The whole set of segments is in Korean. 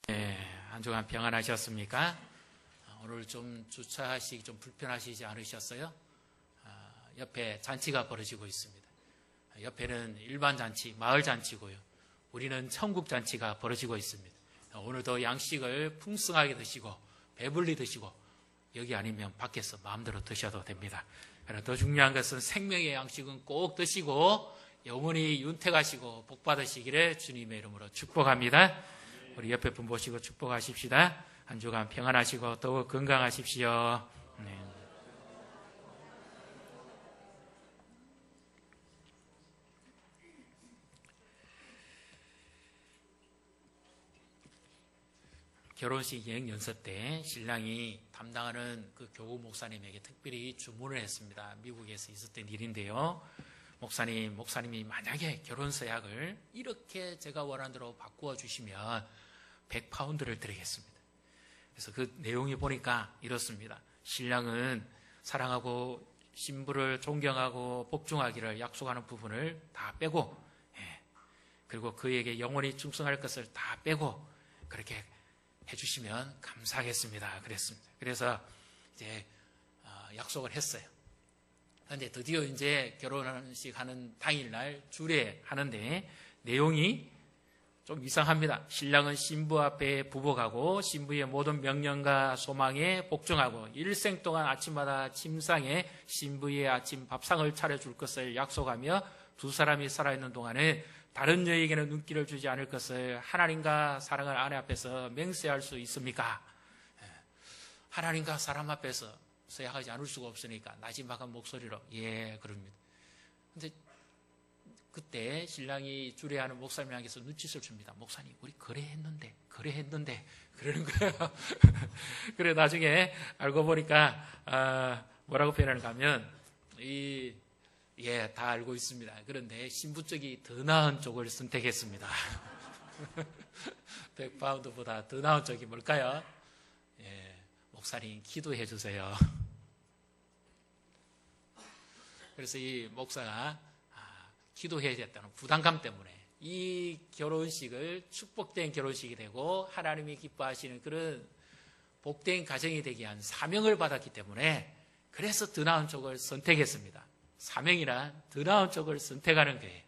네, 한 주간 평안하셨습니까? 오늘 좀 주차하시기 좀 불편하시지 않으셨어요? 옆에 잔치가 벌어지고 있습니다. 옆에는 일반 잔치, 마을 잔치고요. 우리는 천국 잔치가 벌어지고 있습니다. 오늘도 양식을 풍성하게 드시고 배불리 드시고 여기 아니면 밖에서 마음대로 드셔도 됩니다. 그러나 더 중요한 것은 생명의 양식은 꼭 드시고 영원히 윤택하시고 복 받으시기를 주님의 이름으로 축복합니다. 우리 옆에 분 보시고 축복하십시다. 한 주간 평안하시고 더욱 건강하십시오. 네. 결혼식 여행 연습 때 신랑이 담당하는 그 교구 목사님에게 특별히 주문을 했습니다. 미국에서 있었던 일인데요. 목사님이 만약에 결혼 서약을 이렇게 제가 원하는 대로 바꾸어 주시면 100파운드를 드리겠습니다. 그래서 그 내용이 보니까 이렇습니다. 신랑은 사랑하고 신부를 존경하고 복종하기를 약속하는 부분을 다 빼고, 그리고 그에게 영원히 충성할 것을 다 빼고 그렇게 해주시면 감사하겠습니다. 그랬습니다. 그래서 이제 약속을 했어요. 그런데 드디어 이제 결혼식 하는 당일날 주례하는데 내용이 좀 이상합니다. 신랑은 신부 앞에 부복하고 신부의 모든 명령과 소망에 복종하고 일생 동안 아침마다 침상에 신부의 아침 밥상을 차려줄 것을 약속하며 두 사람이 살아있는 동안에 다른 여에게는 눈길을 주지 않을 것을 하나님과 사랑하는 아내 앞에서 맹세할 수 있습니까? 하나님과 사람 앞에서 서약하지 않을 수가 없으니까 나지막한 목소리로 예 그럽니다. 근데 그때 신랑이 주례하는 목사님에게서 눈짓을 줍니다. 목사님 우리 그래 했는데 그러는 거예요. 그래 나중에 알고 보니까 뭐라고 표현하는가 하면 다 알고 있습니다. 그런데 신부 쪽이 더 나은 쪽을 선택했습니다. 100파운드보다 더 나은 쪽이 뭘까요? 목사님 기도해 주세요. 그래서 이 목사가 기도해야 됐다는 부담감 때문에 이 결혼식을 축복된 결혼식이 되고 하나님이 기뻐하시는 그런 복된 가정이 되기 위한 사명을 받았기 때문에 그래서 더 나은 쪽을 선택했습니다. 사명이란 더 나은 쪽을 선택하는 거예요.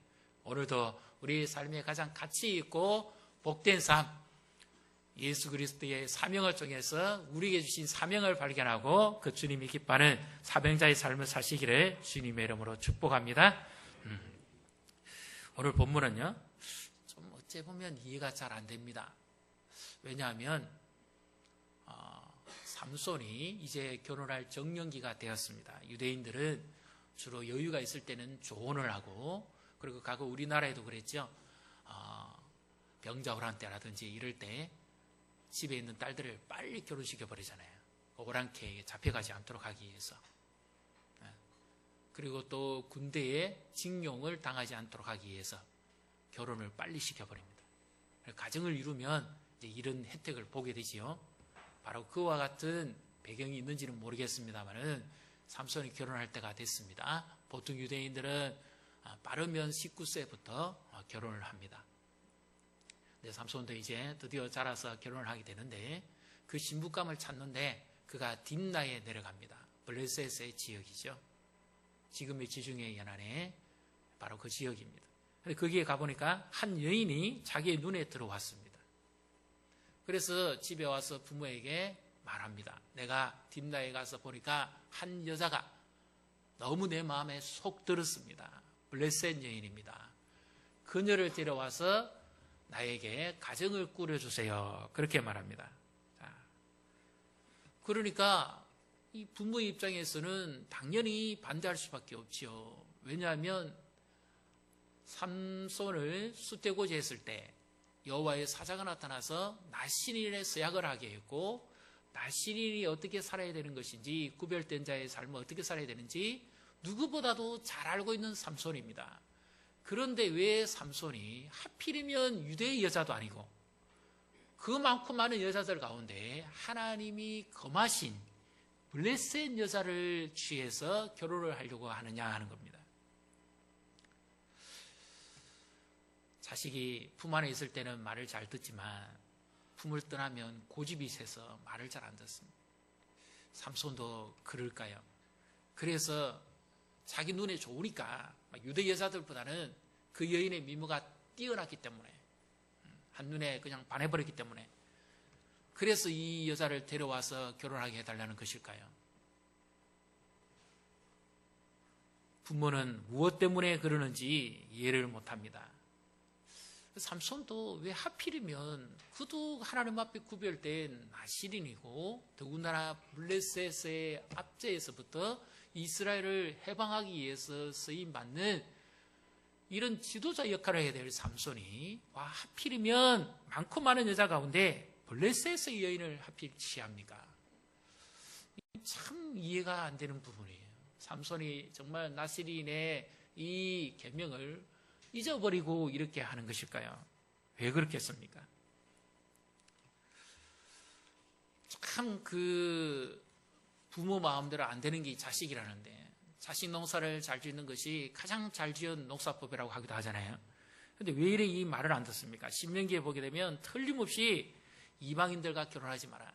오늘도 우리 삶에 가장 가치 있고 복된 삶, 예수 그리스도의 사명을 통해서 우리에게 주신 사명을 발견하고 그 주님이 기뻐하는 사명자의 삶을 사시기를 주님의 이름으로 축복합니다. 오늘 본문은요, 좀 어째 보면 이해가 잘 안 됩니다. 왜냐하면 삼손이 이제 결혼할 정년기가 되었습니다. 유대인들은 주로 여유가 있을 때는 조혼을 하고, 그리고 과거 우리나라에도 그랬죠. 병자호란 때라든지 이럴 때 집에 있는 딸들을 빨리 결혼시켜버리잖아요. 오랑캐에 잡혀가지 않도록 하기 위해서. 그리고 또 군대에 징용을 당하지 않도록 하기 위해서 결혼을 빨리 시켜버립니다. 가정을 이루면 이제 이런 혜택을 보게 되지요. 바로 그와 같은 배경이 있는지는 모르겠습니다만은 삼손이 결혼할 때가 됐습니다. 보통 유대인들은 빠르면 19세부터 결혼을 합니다. 근데 삼손도 이제 드디어 자라서 결혼을 하게 되는데 그 신부감을 찾는데 그가 딥나에 내려갑니다. 블레셋의 지역이죠. 지금의 지중해 연안에 바로 그 지역입니다. 근데 거기에 가보니까 한 여인이 자기의 눈에 들어왔습니다. 그래서 집에 와서 부모에게 말합니다. 내가 딥나에 가서 보니까 한 여자가 너무 내 마음에 속 들었습니다. 블레셋 여인입니다. 그녀를 데려와서 나에게 가정을 꾸려주세요. 그렇게 말합니다. 그러니까 이 부모의 입장에서는 당연히 반대할 수밖에 없지요. 왜냐하면 삼손을 숫대고지 했을 때 여호와의 사자가 나타나서 나신인의 서약을 하게 했고 나신인이 어떻게 살아야 되는 것인지 구별된 자의 삶을 어떻게 살아야 되는지 누구보다도 잘 알고 있는 삼손입니다. 그런데 왜 삼손이 하필이면 유대의 여자도 아니고 그 많고 많은 여자들 가운데 하나님이 검하신 블레셋 여자를 취해서 결혼을 하려고 하느냐 하는 겁니다. 자식이 품 안에 있을 때는 말을 잘 듣지만 품을 떠나면 고집이 세서 말을 잘 안 듣습니다. 삼손도 그럴까요? 그래서 자기 눈에 좋으니까 유대 여자들보다는 그 여인의 미모가 뛰어났기 때문에, 한눈에 그냥 반해버렸기 때문에, 그래서 이 여자를 데려와서 결혼하게 해달라는 것일까요? 부모는 무엇 때문에 그러는지 이해를 못합니다. 삼손도 왜 하필이면 그도 하나님 앞에 구별된 나실인이고 더군다나 블레셋의 압제에서부터 이스라엘을 해방하기 위해서 쓰임받는 이런 지도자 역할을 해야 될 삼손이 하필이면 많고 많은 여자 가운데 블레셋의 여인을 하필 취합니까? 참 이해가 안 되는 부분이에요. 삼손이 정말 나실인의 이 계명을 잊어버리고 이렇게 하는 것일까요? 왜 그렇겠습니까? 참 그 부모 마음대로 안 되는 게 자식이라는데, 자식 농사를 잘 짓는 것이 가장 잘 지은 농사법이라고 하기도 하잖아요. 그런데 왜 이래 이 말을 안 듣습니까? 신명기에 보게 되면 틀림없이 이방인들과 결혼하지 마라.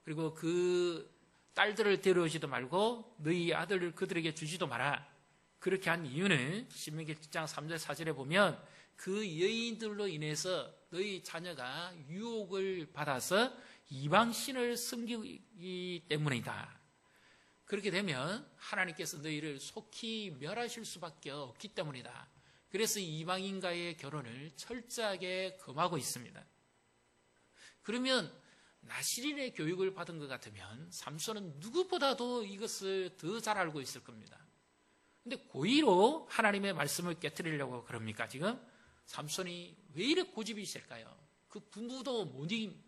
그리고 그 딸들을 데려오지도 말고 너희 아들을 그들에게 주지도 마라. 그렇게 한 이유는 신명기 7장 3절 4절에 보면 그 여인들로 인해서 너희 자녀가 유혹을 받아서 이방신을 섬기기 때문이다. 그렇게 되면 하나님께서 너희를 속히 멸하실 수밖에 없기 때문이다. 그래서 이방인과의 결혼을 철저하게 금하고 있습니다. 그러면 나실인의 교육을 받은 것 같으면 삼손은 누구보다도 이것을 더 잘 알고 있을 겁니다. 근데 고의로 하나님의 말씀을 깨트리려고 그럽니까? 지금 삼손이 왜 이렇게 고집이 있을까요? 그 부모도 못 이깁니다.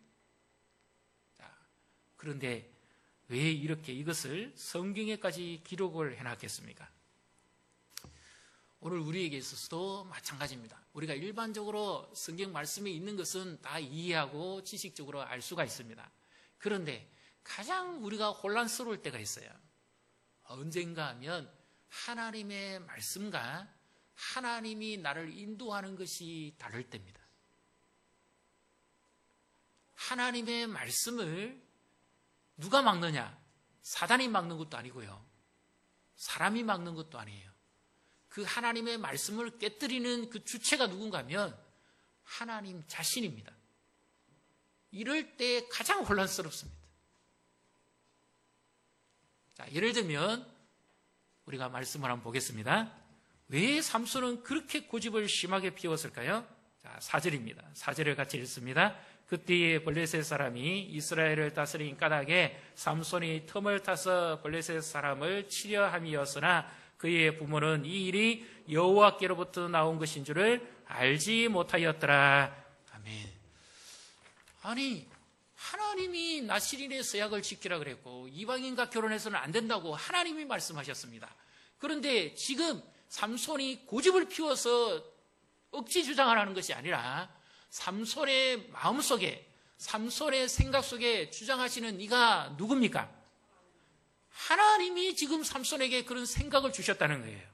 그런데 왜 이렇게 이것을 성경에까지 기록을 해놨겠습니까? 오늘 우리에게 있어서도 마찬가지입니다. 우리가 일반적으로 성경 말씀에 있는 것은 다 이해하고 지식적으로 알 수가 있습니다. 그런데 가장 우리가 혼란스러울 때가 있어요. 언젠가 하면 하나님의 말씀과 하나님이 나를 인도하는 것이 다를 때입니다. 하나님의 말씀을 누가 막느냐? 사단이 막는 것도 아니고요. 사람이 막는 것도 아니에요. 그 하나님의 말씀을 깨뜨리는 그 주체가 누군가 하면 하나님 자신입니다. 이럴 때 가장 혼란스럽습니다. 자, 예를 들면 우리가 말씀을 한번 보겠습니다. 왜 삼손은 그렇게 고집을 심하게 피웠을까요? 자, 4절입니다. 4절을 같이 읽습니다. 그때에 블레셋 사람이 이스라엘을 다스린 까닭에 삼손이 틈을 타서 블레셋 사람을 치려 함이었으나 그의 부모는 이 일이 여호와께로부터 나온 것인 줄을 알지 못하였더라. 아멘. 아니, 하나님이 나실인의 서약을 지키라 그랬고 이방인과 결혼해서는 안 된다고 하나님이 말씀하셨습니다. 그런데 지금 삼손이 고집을 피워서 억지 주장을 하는 것이 아니라 삼손의 마음속에, 삼손의 생각 속에 주장하시는 이가 누굽니까? 하나님이 지금 삼손에게 그런 생각을 주셨다는 거예요.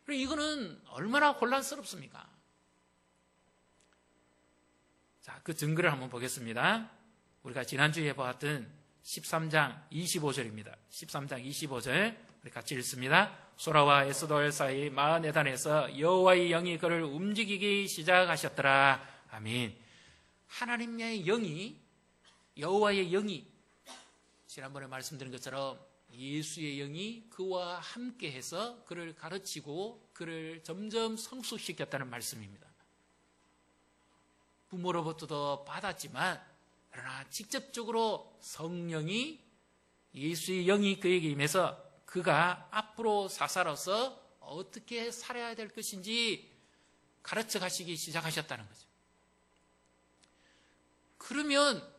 그리고 이거는 얼마나 혼란스럽습니까? 자, 그 증거를 한번 보겠습니다. 우리가 지난주에 보았던 13장 25절입니다. 13장 25절 우리 같이 읽습니다. 소라와 에스돌 사이 마흔에단에서 여호와의 영이 그를 움직이기 시작하셨더라. 아멘. 하나님의 영이, 여호와의 영이, 지난번에 말씀드린 것처럼 예수의 영이 그와 함께해서 그를 가르치고 그를 점점 성숙시켰다는 말씀입니다. 부모로부터도 받았지만 그러나 직접적으로 성령이, 예수의 영이 그에게 임해서 그가 앞으로 사사로서 어떻게 살아야 될 것인지 가르쳐 가시기 시작하셨다는 거죠. 그러면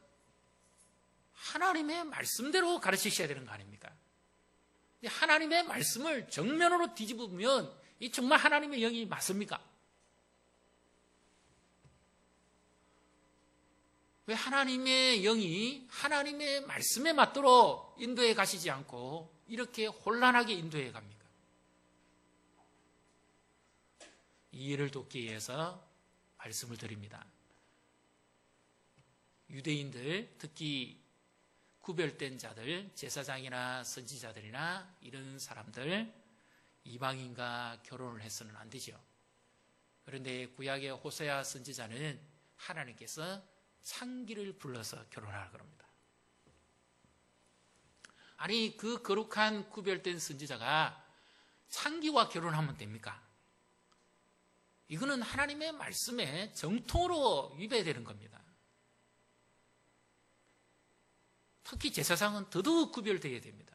하나님의 말씀대로 가르치셔야 되는 거 아닙니까? 하나님의 말씀을 정면으로 뒤집으면 이 정말 하나님의 영이 맞습니까? 왜 하나님의 영이 하나님의 말씀에 맞도록 인도해 가시지 않고 이렇게 혼란하게 인도해 갑니까? 이해를 돕기 위해서 말씀을 드립니다. 유대인들, 특히 구별된 자들, 제사장이나 선지자들이나 이런 사람들, 이방인과 결혼을 해서는 안 되죠. 그런데 구약의 호세아 선지자는 하나님께서 창기를 불러서 결혼하라 그럽니다. 아니, 그 거룩한 구별된 선지자가 창기와 결혼하면 됩니까? 이거는 하나님의 말씀에 정통으로 위배되는 겁니다. 특히 제사장은 더더욱 구별되어야 됩니다.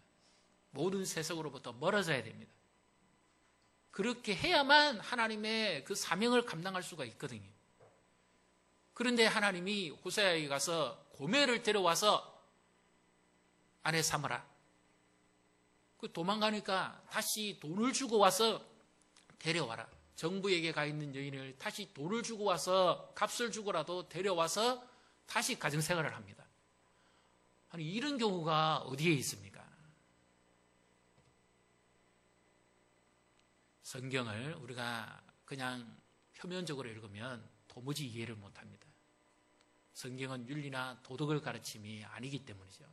모든 세속으로부터 멀어져야 됩니다. 그렇게 해야만 하나님의 그 사명을 감당할 수가 있거든요. 그런데 하나님이 호세아에게 가서 고멜을 데려와서 아내 삼으라. 그 도망가니까 다시 돈을 주고 와서 데려와라. 정부에게 가 있는 여인을 다시 돈을 주고 와서 값을 주고라도 데려와서 다시 가정생활을 합니다. 아니, 이런 경우가 어디에 있습니까? 성경을 우리가 그냥 표면적으로 읽으면 도무지 이해를 못합니다. 성경은 윤리나 도덕을 가르침이 아니기 때문이죠.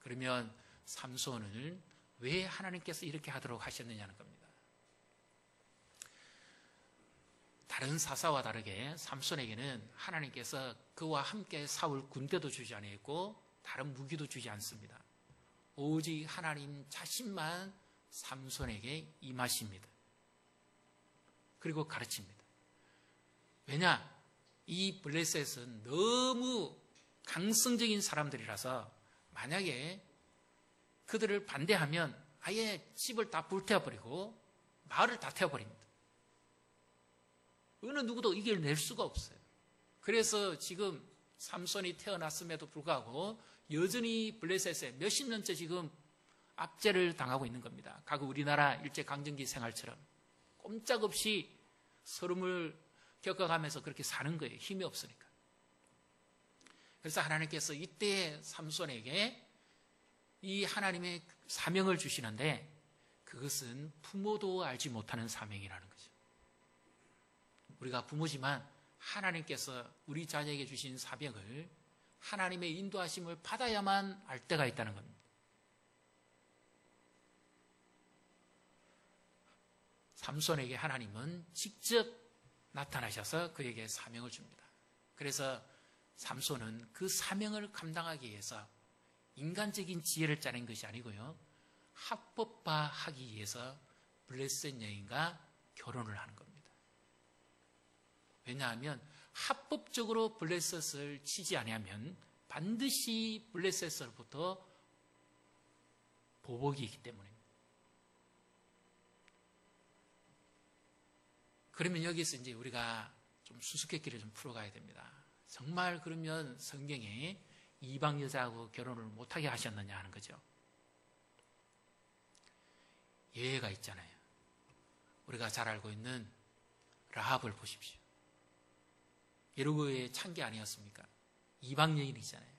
그러면 삼손을 왜 하나님께서 이렇게 하도록 하셨느냐는 겁니다. 다른 사사와 다르게 삼손에게는 하나님께서 그와 함께 싸울 군대도 주지 않았고 다른 무기도 주지 않습니다. 오직 하나님 자신만 삼손에게 임하십니다. 그리고 가르칩니다. 왜냐? 이 블레셋은 너무 강성적인 사람들이라서 만약에 그들을 반대하면 아예 집을 다 불태워버리고 마을을 다 태워버립니다. 어느 누구도 이겨낼 수가 없어요. 그래서 지금 삼손이 태어났음에도 불구하고 여전히 블레셋에 몇십 년째 지금 압제를 당하고 있는 겁니다. 과거 우리나라 일제강점기 생활처럼 꼼짝없이 서름을 겪어가면서 그렇게 사는 거예요. 힘이 없으니까. 그래서 하나님께서 이때 삼손에게 이 하나님의 사명을 주시는데 그것은 부모도 알지 못하는 사명이라는 거죠. 우리가 부모지만 하나님께서 우리 자녀에게 주신 사명을 하나님의 인도하심을 받아야만 알 때가 있다는 겁니다. 삼손에게 하나님은 직접 나타나셔서 그에게 사명을 줍니다. 그래서 삼손은 그 사명을 감당하기 위해서 인간적인 지혜를 짜낸 것이 아니고요, 합법화하기 위해서 블레셋 여인과 결혼을 하는 겁니다. 왜냐하면 합법적으로 블레셋을 치지 아니하면 반드시 블레셋으로부터 보복이 있기 때문입니다. 그러면 여기서 이제 우리가 좀 수수께끼를 좀 풀어가야 됩니다. 정말 그러면 성경에 이방 여자하고 결혼을 못하게 하셨느냐 하는 거죠. 예외가 있잖아요. 우리가 잘 알고 있는 라합을 보십시오. 여리고의 창기 아니었습니까? 이방 여인이잖아요.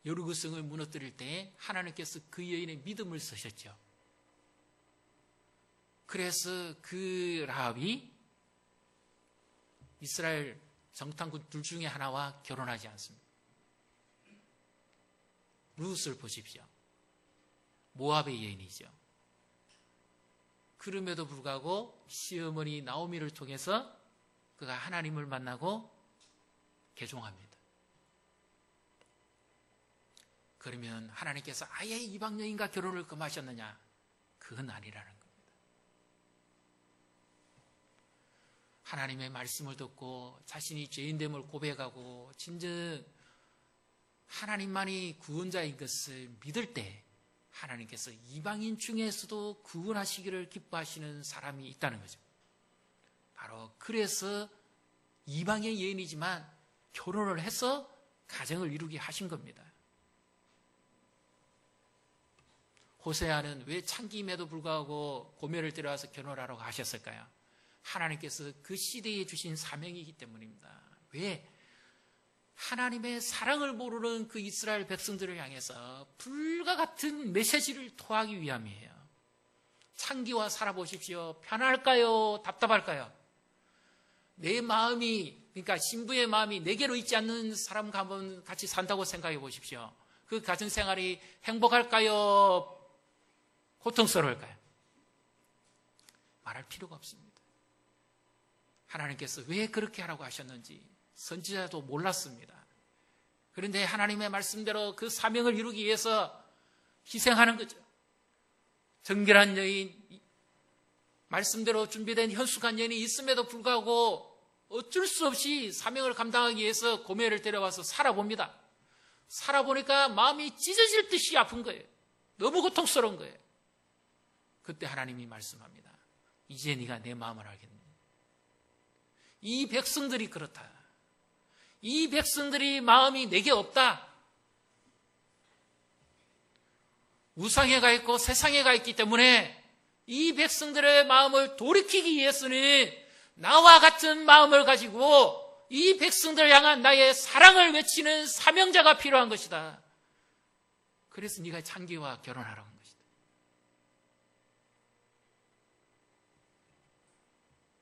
여리고 성을 무너뜨릴 때 하나님께서 그 여인의 믿음을 쓰셨죠. 그래서 그 라합이 이스라엘 정탐꾼 둘 중에 하나와 결혼하지 않습니다. 룻을 보십시오. 모압의 여인이죠. 그럼에도 불구하고 시어머니 나오미를 통해서 그가 하나님을 만나고 개종합니다. 그러면 하나님께서 아예 이방 여인과 결혼을 금하셨느냐? 그건 아니라는 겁니다. 하나님의 말씀을 듣고 자신이 죄인됨을 고백하고 진정 하나님만이 구원자인 것을 믿을 때 하나님께서 이방인 중에서도 구원하시기를 기뻐하시는 사람이 있다는 거죠. 바로 그래서 이방의 여인이지만 결혼을 해서 가정을 이루게 하신 겁니다. 호세아는 왜 창기임에도 불구하고 고멜을 데려와서 결혼하라고 하셨을까요? 하나님께서 그 시대에 주신 사명이기 때문입니다. 왜? 하나님의 사랑을 모르는 그 이스라엘 백성들을 향해서 불과 같은 메시지를 토하기 위함이에요. 창기와 살아보십시오. 편할까요? 답답할까요? 내 마음이, 그러니까 신부의 마음이 내게로 있지 않는 사람과 한번 같이 산다고 생각해 보십시오. 그 가정생활이 행복할까요? 고통스러울까요? 말할 필요가 없습니다. 하나님께서 왜 그렇게 하라고 하셨는지 선지자도 몰랐습니다. 그런데 하나님의 말씀대로 그 사명을 이루기 위해서 희생하는 거죠. 정결한 여인, 말씀대로 준비된 현숙한 여인이 있음에도 불구하고 어쩔 수 없이 사명을 감당하기 위해서 고멜을 데려와서 살아봅니다. 살아보니까 마음이 찢어질 듯이 아픈 거예요. 너무 고통스러운 거예요. 그때 하나님이 말씀합니다. 이제 네가 내 마음을 알겠네. 이 백성들이 그렇다. 이 백성들이 마음이 내게 없다. 우상에 가 있고 세상에 가 있기 때문에 이 백성들의 마음을 돌이키기 위해서는 나와 같은 마음을 가지고 이 백성들을 향한 나의 사랑을 외치는 사명자가 필요한 것이다. 그래서 네가 창기와 결혼하라고 한 것이다.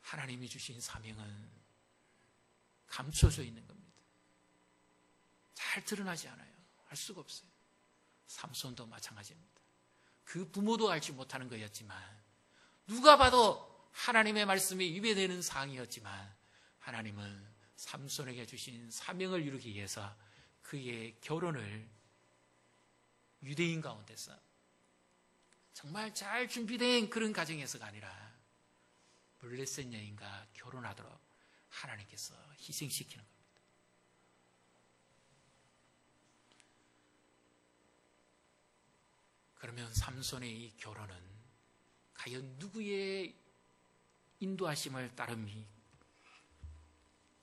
하나님이 주신 사명은 감춰져 있는 겁니다. 잘 드러나지 않아요. 알 수가 없어요. 삼손도 마찬가지입니다. 그 부모도 알지 못하는 거였지만, 누가 봐도 하나님의 말씀이 위배되는 사항이었지만, 하나님은 삼손에게 주신 사명을 이루기 위해서 그의 결혼을 유대인 가운데서 정말 잘 준비된 그런 가정에서가 아니라 블레셋 여인과 결혼하도록 하나님께서 희생시키는 겁니다. 그러면 삼손의 이 결혼은 과연 누구의 인도하심을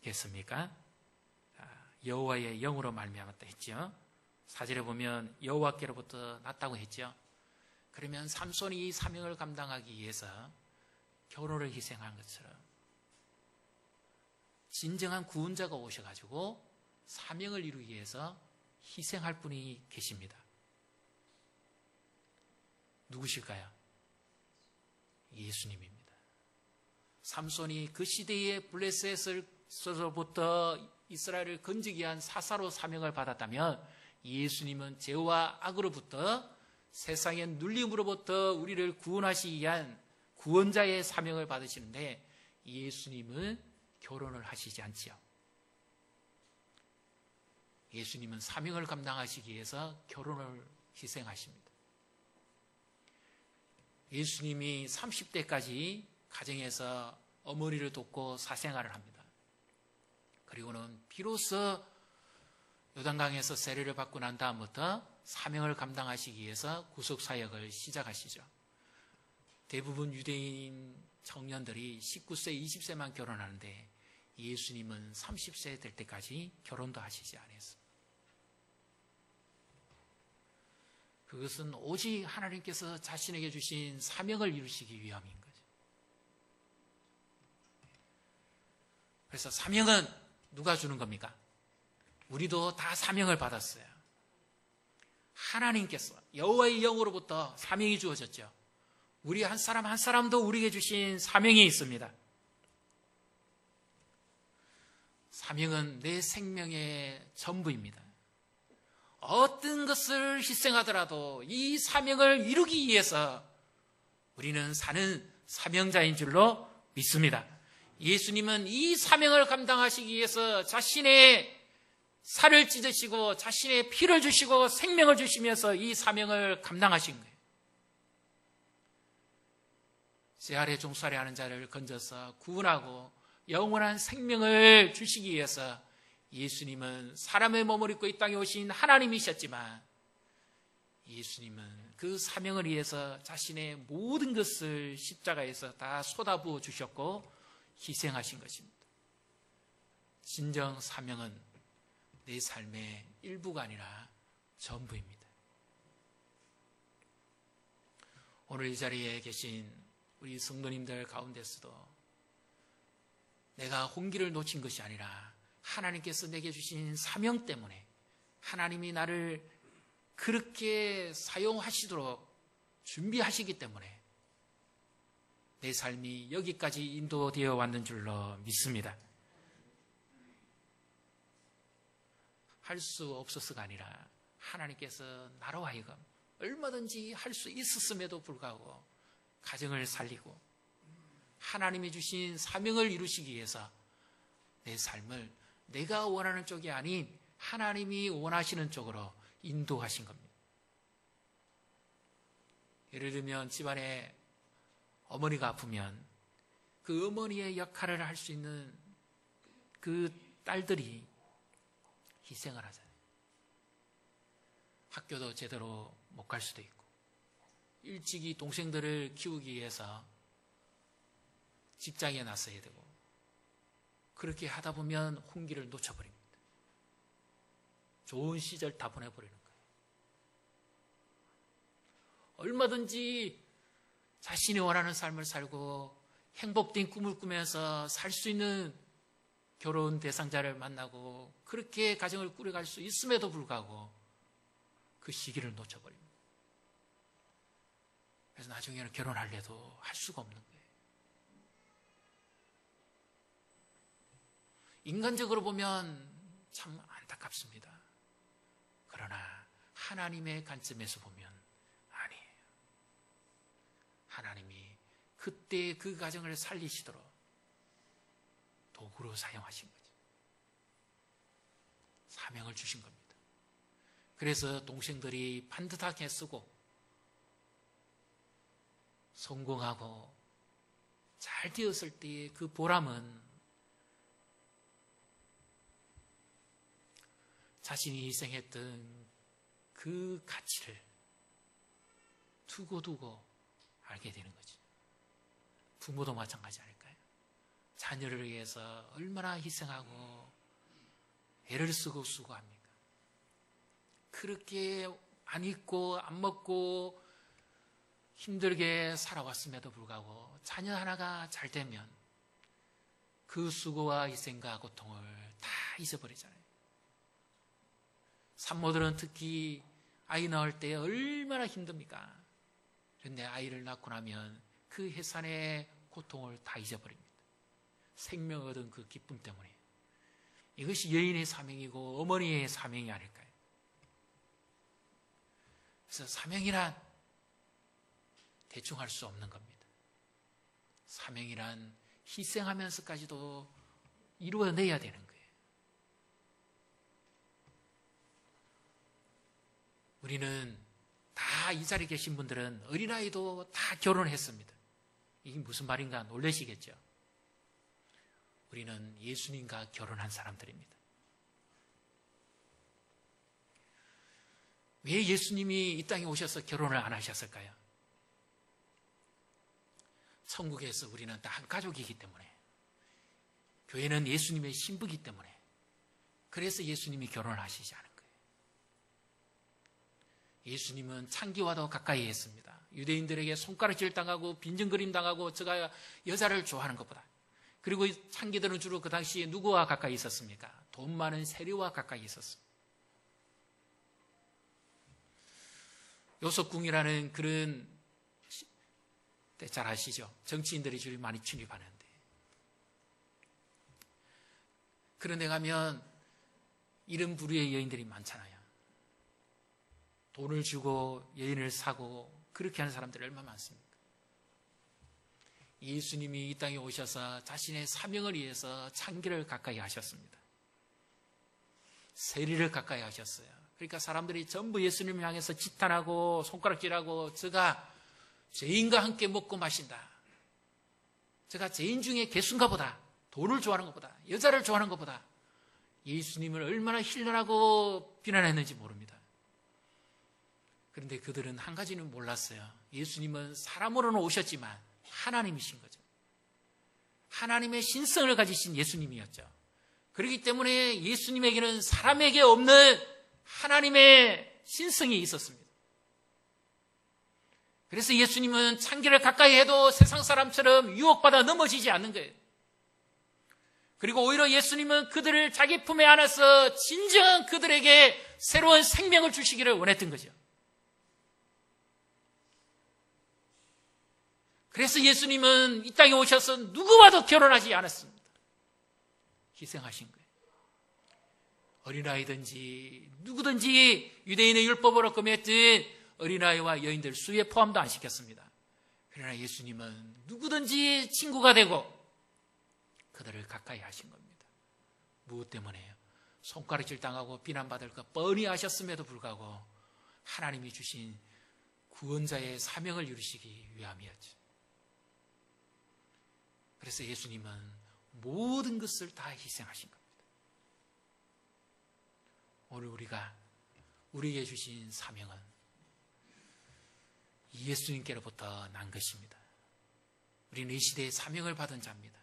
따르겠습니까? 여호와의 영으로 말미암았다 했죠. 4절에 보면 여호와께로부터 났다고 했죠. 그러면 삼손이 이 사명을 감당하기 위해서 결혼을 희생한 것처럼 진정한 구원자가 오셔가지고 사명을 이루기 위해서 희생할 분이 계십니다. 누구실까요? 예수님입니다. 삼손이 그 시대의 블레셋에서부터 이스라엘을 건지기 위한 사사로 사명을 받았다면, 예수님은 죄와 악으로부터, 세상의 눌림으로부터 우리를 구원하시기 위한 구원자의 사명을 받으시는데, 예수님은 결혼을 하시지 않지요. 예수님은 사명을 감당하시기 위해서 결혼을 희생하십니다. 예수님이 30대까지 가정에서 어머니를 돕고 사생활을 합니다. 그리고는 비로소 요단강에서 세례를 받고 난 다음부터 사명을 감당하시기 위해서 구속사역을 시작하시죠. 대부분 유대인 청년들이 19세, 20세만 결혼하는데 예수님은 30세 될 때까지 결혼도 하시지 않았습니다. 그것은 오직 하나님께서 자신에게 주신 사명을 이루시기 위함인 거죠. 그래서 사명은 누가 주는 겁니까? 우리도 다 사명을 받았어요. 하나님께서 여호와의 영으로부터 사명이 주어졌죠. 우리 한 사람 한 사람도 우리에게 주신 사명이 있습니다. 사명은 내 생명의 전부입니다. 어떤 것을 희생하더라도 이 사명을 이루기 위해서 우리는 사는 사명자인 줄로 믿습니다. 예수님은 이 사명을 감당하시기 위해서 자신의 살을 찢으시고 자신의 피를 주시고 생명을 주시면서 이 사명을 감당하신 거예요. 새 아래 종살이 하는 자를 건져서 구원하고 영원한 생명을 주시기 위해서 예수님은 사람의 몸을 입고 이 땅에 오신 하나님이셨지만, 예수님은 그 사명을 위해서 자신의 모든 것을 십자가에서 다 쏟아부어 주셨고 희생하신 것입니다. 진정 사명은 내 삶의 일부가 아니라 전부입니다. 오늘 이 자리에 계신 우리 성도님들 가운데서도 내가 홍기를 놓친 것이 아니라 하나님께서 내게 주신 사명 때문에 하나님이 나를 그렇게 사용하시도록 준비하시기 때문에 내 삶이 여기까지 인도되어 왔는 줄로 믿습니다. 할 수 없어서가 아니라 하나님께서 나로 하여금 얼마든지 할 수 있었음에도 불구하고 가정을 살리고 하나님이 주신 사명을 이루시기 위해서 내 삶을 내가 원하는 쪽이 아닌 하나님이 원하시는 쪽으로 인도하신 겁니다. 예를 들면 집안에 어머니가 아프면 그 어머니의 역할을 할 수 있는 그 딸들이 희생을 하잖아요. 학교도 제대로 못 갈 수도 있고 일찍이 동생들을 키우기 위해서 직장에 나서야 되고 그렇게 하다 보면 훈기를 놓쳐버립니다. 좋은 시절 다 보내버리는 거예요. 얼마든지 자신이 원하는 삶을 살고 행복된 꿈을 꾸면서 살 수 있는 결혼 대상자를 만나고 그렇게 가정을 꾸려갈 수 있음에도 불구하고 그 시기를 놓쳐버립니다. 그래서 나중에는 결혼하려도 할 수가 없는 거예요. 인간적으로 보면 참 안타깝습니다. 그러나 하나님의 관점에서 보면 아니에요. 하나님이 그때 그 가정을 살리시도록 도구로 사용하신 거죠. 사명을 주신 겁니다. 그래서 동생들이 반듯하게 쓰고 성공하고 잘 되었을 때의 그 보람은 자신이 희생했던 그 가치를 두고두고 알게 되는 거죠. 부모도 마찬가지 아닐까요? 자녀를 위해서 얼마나 희생하고 애를 쓰고 수고합니까? 그렇게 안 입고 안 먹고 힘들게 살아왔음에도 불구하고 자녀 하나가 잘 되면 그 수고와 희생과 고통을 다 잊어버리잖아요. 산모들은 특히 아이 낳을 때 얼마나 힘듭니까? 그런데 아이를 낳고 나면 그 해산의 고통을 다 잊어버립니다. 생명 얻은 그 기쁨 때문에. 이것이 여인의 사명이고 어머니의 사명이 아닐까요? 그래서 사명이란 대충 할 수 없는 겁니다. 사명이란 희생하면서까지도 이루어내야 되는 거예요. 우리는 다 이 자리에 계신 분들은 어린아이도 다 결혼했습니다. 이게 무슨 말인가 놀라시겠죠? 우리는 예수님과 결혼한 사람들입니다. 왜 예수님이 이 땅에 오셔서 결혼을 안 하셨을까요? 천국에서 우리는 다 한 가족이기 때문에, 교회는 예수님의 신부이기 때문에, 그래서 예수님이 결혼을 하시지 않은 거예요. 예수님은 창기와도 가까이 했습니다. 유대인들에게 손가락질 당하고 빈정거림 당하고 제가 여자를 좋아하는 것보다, 그리고 창기들은 주로 그 당시에 누구와 가까이 있었습니까? 돈 많은 세리와 가까이 있었습니다. 요석궁이라는 그런 때 잘 아시죠? 정치인들이 주로 많이 침입하는데, 그런 데 가면 이런 부류의 여인들이 많잖아요. 돈을 주고 여인을 사고 그렇게 하는 사람들이 얼마나 많습니까? 예수님이 이 땅에 오셔서 자신의 사명을 위해서 창기를 가까이 하셨습니다. 세리를 가까이 하셨어요. 그러니까 사람들이 전부 예수님을 향해서 지탄하고 손가락질하고, 제가 죄인과 함께 먹고 마신다, 제가 죄인 중에 개순가 보다, 돈을 좋아하는 것보다, 여자를 좋아하는 것보다 예수님을 얼마나 힐난하고 비난했는지 모릅니다. 그런데 그들은 한 가지는 몰랐어요. 예수님은 사람으로는 오셨지만 하나님이신 거죠. 하나님의 신성을 가지신 예수님이었죠. 그렇기 때문에 예수님에게는 사람에게 없는 하나님의 신성이 있었습니다. 그래서 예수님은 창기를 가까이 해도 세상 사람처럼 유혹받아 넘어지지 않는 거예요. 그리고 오히려 예수님은 그들을 자기 품에 안아서 진정한 그들에게 새로운 생명을 주시기를 원했던 거죠. 그래서 예수님은 이 땅에 오셔서 누구와도 결혼하지 않았습니다. 희생하신 거예요. 어린아이든지 누구든지 유대인의 율법으로 금했던 어린아이와 여인들 수에 포함도 안 시켰습니다. 그러나 예수님은 누구든지 친구가 되고 그들을 가까이 하신 겁니다. 무엇 때문에요? 손가락질 당하고 비난받을 것 뻔히 아셨음에도 불구하고 하나님이 주신 구원자의 사명을 이루시기 위함이었죠. 그래서 예수님은 모든 것을 다 희생하신 겁니다. 오늘 우리에게 주신 사명은 예수님께로부터 난 것입니다. 우리는 이 시대에 사명을 받은 자입니다.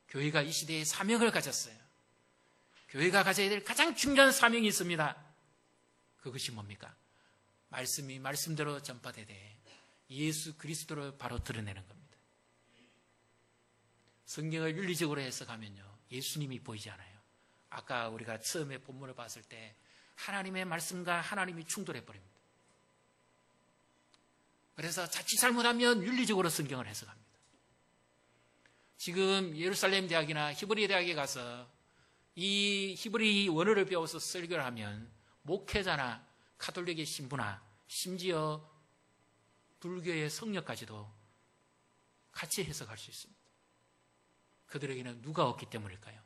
교회가 이 시대에 사명을 가졌어요. 교회가 가져야 될 가장 중요한 사명이 있습니다. 그것이 뭡니까? 말씀이 말씀대로 전파되되 예수 그리스도를 바로 드러내는 겁니다. 성경을 윤리적으로 해석하면요, 예수님이 보이지 않아요. 아까 우리가 처음에 본문을 봤을 때 하나님의 말씀과 하나님이 충돌해버립니다. 그래서 자칫 잘못하면 윤리적으로 성경을 해석합니다. 지금 예루살렘 대학이나 히브리 대학에 가서 이 히브리 원어를 배워서 설교를 하면 목회자나 가톨릭의 신부나 심지어 불교의 성녀까지도 같이 해석할 수 있습니다. 그들에게는 누가 없기 때문일까요?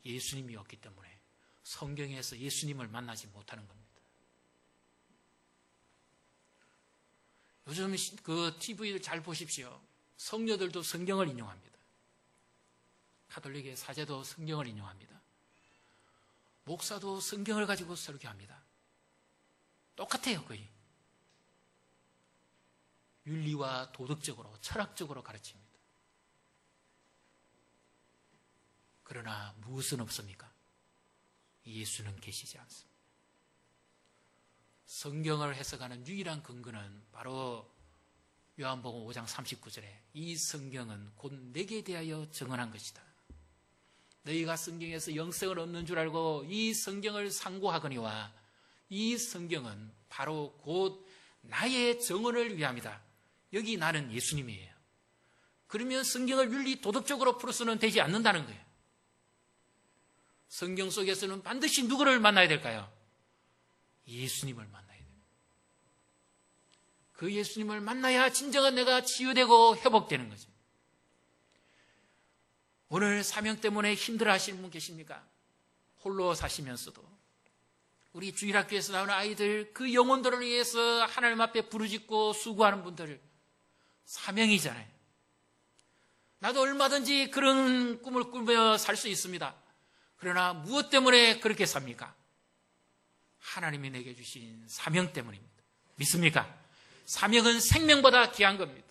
예수님이 없기 때문에 성경에서 예수님을 만나지 못하는 겁니다. 요즘 그 TV를 잘 보십시오. 성녀들도 성경을 인용합니다. 가톨릭의 사제도 성경을 인용합니다. 목사도 성경을 가지고 설교합니다. 똑같아요, 거의. 윤리와 도덕적으로, 철학적으로 가르칩니다. 그러나 무엇은 없습니까? 예수는 계시지 않습니다. 성경을 해석하는 유일한 근거는 바로 요한복음 5장 39절에 이 성경은 곧 내게 대하여 증언한 것이다. 너희가 성경에서 영생을 얻는 줄 알고 이 성경을 상고하거니와 이 성경은 바로 곧 나의 증언을 위함이다. 여기 나는 예수님이에요. 그러면 성경을 윤리 도덕적으로 풀어서는 되지 않는다는 거예요. 성경 속에서는 반드시 누구를 만나야 될까요? 예수님을 만나야 됩니다. 그 예수님을 만나야 진정한 내가 치유되고 회복되는 거죠. 오늘 사명 때문에 힘들어하시는 분 계십니까? 홀로 사시면서도 우리 주일학교에서 나오는 아이들 그 영혼들을 위해서 하나님 앞에 부르짖고 수고하는 분들 사명이잖아요. 나도 얼마든지 그런 꿈을 꾸며 살 수 있습니다. 그러나 무엇 때문에 그렇게 삽니까? 하나님이 내게 주신 사명 때문입니다. 믿습니까? 사명은 생명보다 귀한 겁니다.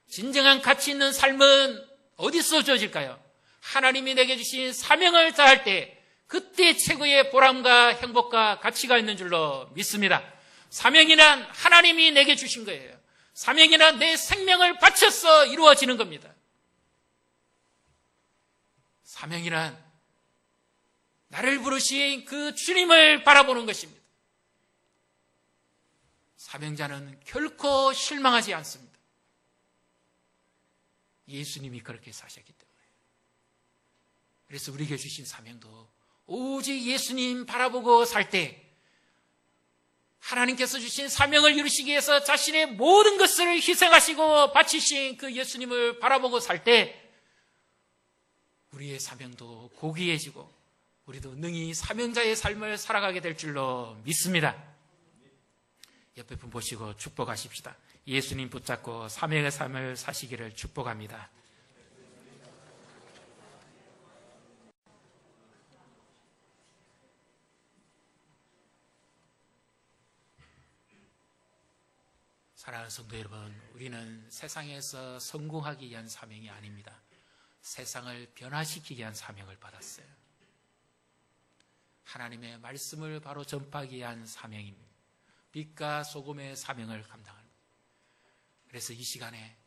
진정한 가치 있는 삶은 어디서 주어질까요? 하나님이 내게 주신 사명을 다할 때 그때 최고의 보람과 행복과 가치가 있는 줄로 믿습니다. 사명이란 하나님이 내게 주신 거예요. 사명이란 내 생명을 바쳐서 이루어지는 겁니다. 사명이란 나를 부르신 그 주님을 바라보는 것입니다. 사명자는 결코 실망하지 않습니다. 예수님이 그렇게 사셨기 때문에. 그래서 우리에게 주신 사명도 오직 예수님 바라보고 살 때 하나님께서 주신 사명을 이루시기 위해서 자신의 모든 것을 희생하시고 바치신 그 예수님을 바라보고 살 때 우리의 사명도 고귀해지고 우리도 능히 사명자의 삶을 살아가게 될 줄로 믿습니다. 옆에 분 보시고 축복하십시다. 예수님 붙잡고 사명의 삶을 사시기를 축복합니다. 사랑하는 성도 여러분, 우리는 세상에서 성공하기 위한 사명이 아닙니다. 세상을 변화시키기 위한 사명을 받았어요. 하나님의 말씀을 바로 전파하기 위한 사명입니다. 빛과 소금의 사명을 감당합니다. 그래서 이 시간에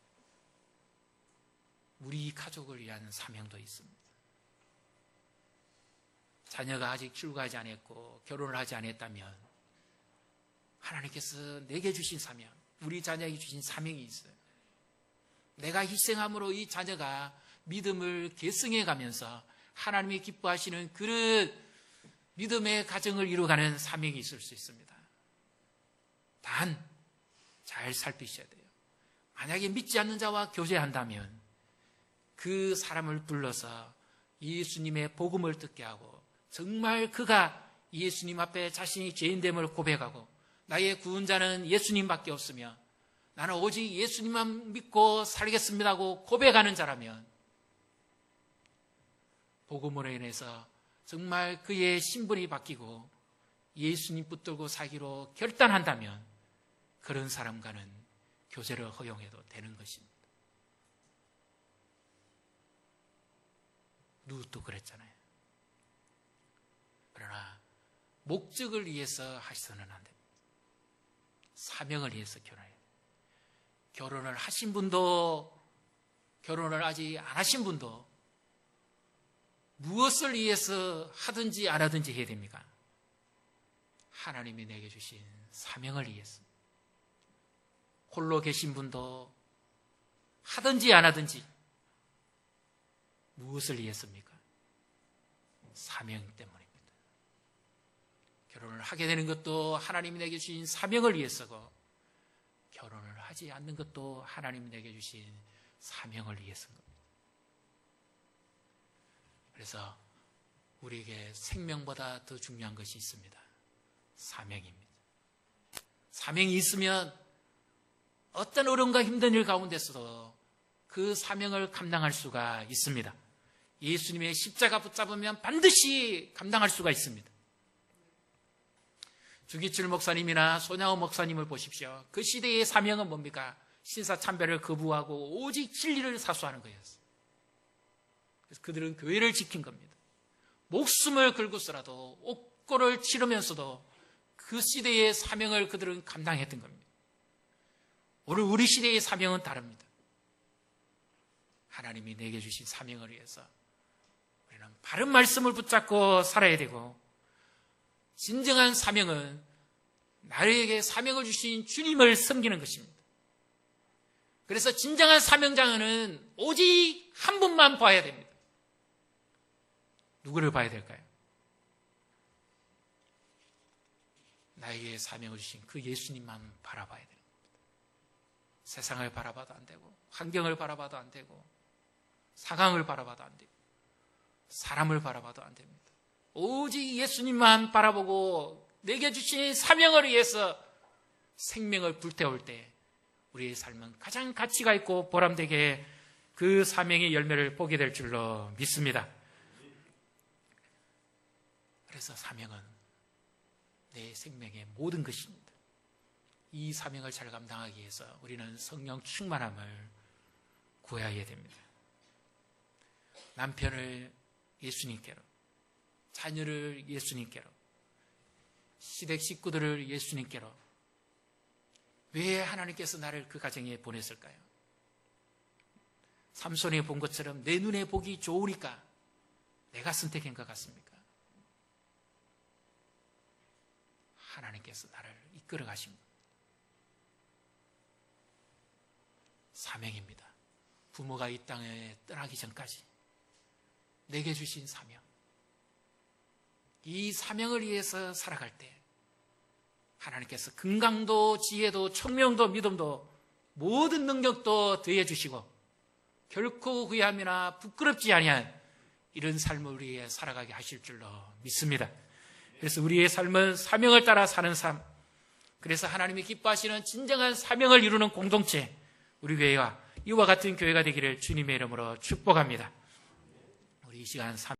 우리 가족을 위한 사명도 있습니다. 자녀가 아직 출가하지 않았고 결혼을 하지 않았다면 하나님께서 내게 주신 사명, 우리 자녀에게 주신 사명이 있어요. 내가 희생함으로 이 자녀가 믿음을 계승해 가면서 하나님이 기뻐하시는 그런 믿음의 가정을 이루어가는 사명이 있을 수 있습니다. 단 잘 살피셔야 돼요. 만약에 믿지 않는 자와 교제한다면 그 사람을 불러서 예수님의 복음을 듣게 하고 정말 그가 예수님 앞에 자신이 죄인됨을 고백하고 나의 구원자는 예수님밖에 없으며 나는 오직 예수님만 믿고 살겠습니다 하고 고백하는 자라면 복음으로 인해서 정말 그의 신분이 바뀌고 예수님 붙들고 살기로 결단한다면 그런 사람과는 교제를 허용해도 되는 것입니다. 룻도 그랬잖아요. 그러나 목적을 위해서 하시서는 안 됩니다. 사명을 위해서 결혼해야 돼요. 결혼을 하신 분도 결혼을 아직 안 하신 분도 무엇을 위해서 하든지 안 하든지 해야 됩니까? 하나님이 내게 주신 사명을 위해서. 홀로 계신 분도 하든지 안 하든지 무엇을 위해서입니까? 사명 때문입니다. 결혼을 하게 되는 것도 하나님이 내게 주신 사명을 위해서고 결혼을 하지 않는 것도 하나님이 내게 주신 사명을 위해서인 겁니다. 그래서 우리에게 생명보다 더 중요한 것이 있습니다. 사명입니다. 사명이 있으면 어떤 어려움과 힘든 일 가운데서도 그 사명을 감당할 수가 있습니다. 예수님의 십자가 붙잡으면 반드시 감당할 수가 있습니다. 주기철 목사님이나 손양호 목사님을 보십시오. 그 시대의 사명은 뭡니까? 신사참배를 거부하고 오직 진리를 사수하는 거였어요. 그래서 그들은 교회를 지킨 겁니다. 목숨을 걸고서라도 옥고를 치르면서도 그 시대의 사명을 그들은 감당했던 겁니다. 오늘 우리 시대의 사명은 다릅니다. 하나님이 내게 주신 사명을 위해서 우리는 바른 말씀을 붙잡고 살아야 되고 진정한 사명은 나에게 사명을 주신 주님을 섬기는 것입니다. 그래서 진정한 사명자는 오직 한 분만 봐야 됩니다. 누구를 봐야 될까요? 나에게 사명을 주신 그 예수님만 바라봐야 됩니다. 세상을 바라봐도 안 되고 환경을 바라봐도 안 되고 상황을 바라봐도 안 되고 사람을 바라봐도 안 됩니다. 오직 예수님만 바라보고 내게 주신 사명을 위해서 생명을 불태울 때 우리의 삶은 가장 가치가 있고 보람되게 그 사명의 열매를 보게 될 줄로 믿습니다. 그래서 사명은 내 생명의 모든 것입니다. 이 사명을 잘 감당하기 위해서 우리는 성령 충만함을 구해야 됩니다. 남편을 예수님께로, 자녀를 예수님께로, 시댁 식구들을 예수님께로. 왜 하나님께서 나를 그 가정에 보냈을까요? 삼손이 본 것처럼 내 눈에 보기 좋으니까 내가 선택한 것 같습니까? 하나님께서 나를 이끌어 가신 것. 사명입니다. 부모가 이 땅에 떠나기 전까지 내게 주신 사명. 이 사명을 위해서 살아갈 때 하나님께서 건강도 지혜도 총명도 믿음도 모든 능력도 더해 주시고 결코 후회함이나 부끄럽지 아니한 이런 삶을 위해 살아가게 하실 줄로 믿습니다. 그래서 우리의 삶은 사명을 따라 사는 삶, 그래서 하나님이 기뻐하시는 진정한 사명을 이루는 공동체, 우리 교회와 이와 같은 교회가 되기를 주님의 이름으로 축복합니다. 우리 이 시간